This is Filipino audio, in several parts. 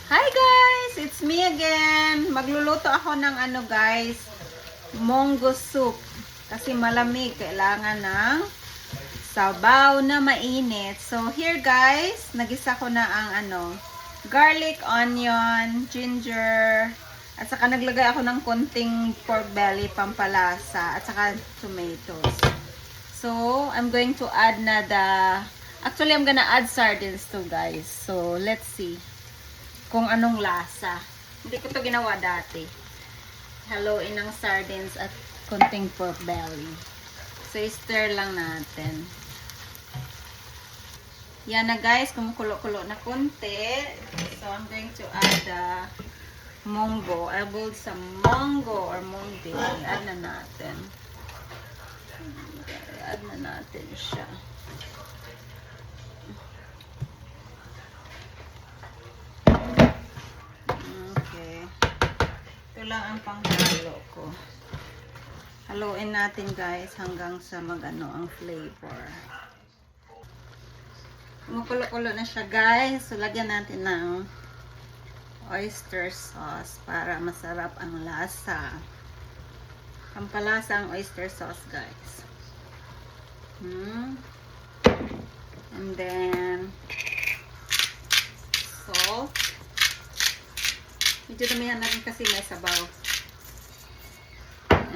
Hi guys! It's me again. Magluluto ako ng guys, munggo soup. Kasi malamig, kailangan ng sabaw na mainit. So here guys, nagisa ko na ang garlic, onion, ginger, at saka naglagay ako ng konting pork belly pampalasa, at saka tomatoes. So I'm going to add actually I'm gonna add sardines too guys. So let's see kung anong lasa. Hindi ko to ginawa dati. Haluin ng sardines at konting pork belly. So, stir lang natin. Yan na guys, kumukulo-kulo na konti. So, I'm going to add the munggo. I boiled some munggo or munggo. Add na natin. Add na natin siya. Lang ang panghalo ko. Haluin natin guys hanggang sa magano ang flavor. Kumukulo-kulo na siya guys. So lagyan natin ng oyster sauce para masarap ang lasa. Pampalasa ang oyster sauce guys. And then salt. Medyo damihan natin kasi may sabaw.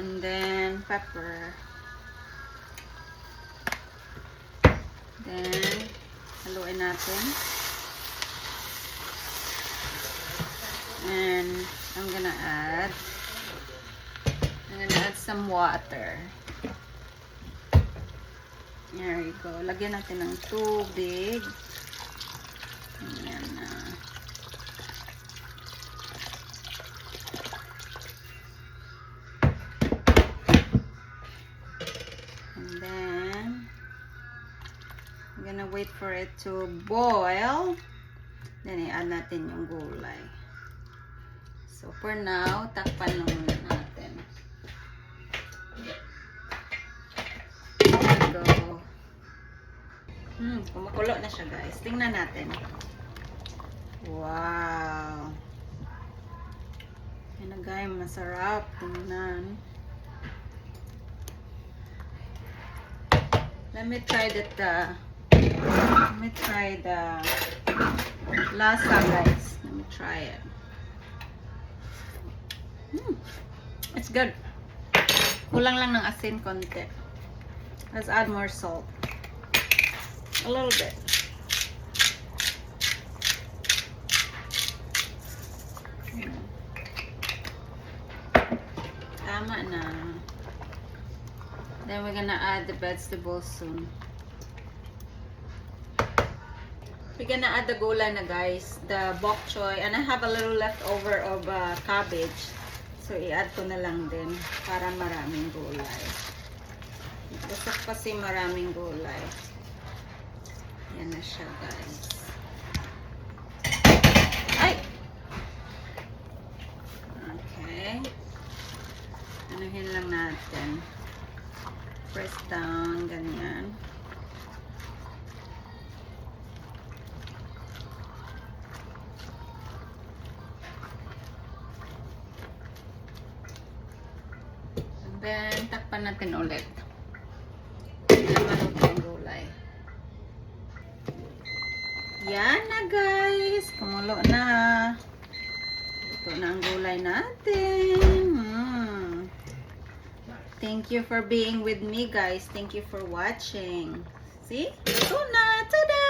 And then, pepper. Then, haluin natin. And, I'm gonna add some water. There you go. Lagyan natin ng tubig. Ayan na. I'm gonna wait for it to boil. Then, i-add natin yung gulay. So, for now, takpan lang muna natin. There we go. Kumukulo na siya, guys. Tingnan natin. Wow! Yan na, guys. Masarap. Tingnan. Let me try the lasa guys. Let me try it. It's good. Kulang lang ng asin konti. Let's add more salt. A little bit. Tama na. Then we're gonna add the vegetables soon. We're gonna add the gulay na guys, the bok choy, and I have a little leftover of cabbage. So i-add ko na lang din para maraming gulay. Gusto ko kasi maraming gulay. Yan na siya guys. Ay! Okay. Anuhin lang natin. Press down, ganyan. And then, takpan natin ulit. Maluto ang gulay. Yan na guys. Kumulo na. Luto na ang gulay natin. Thank you for being with me guys. Thank you for watching. See? Ito na. Tada!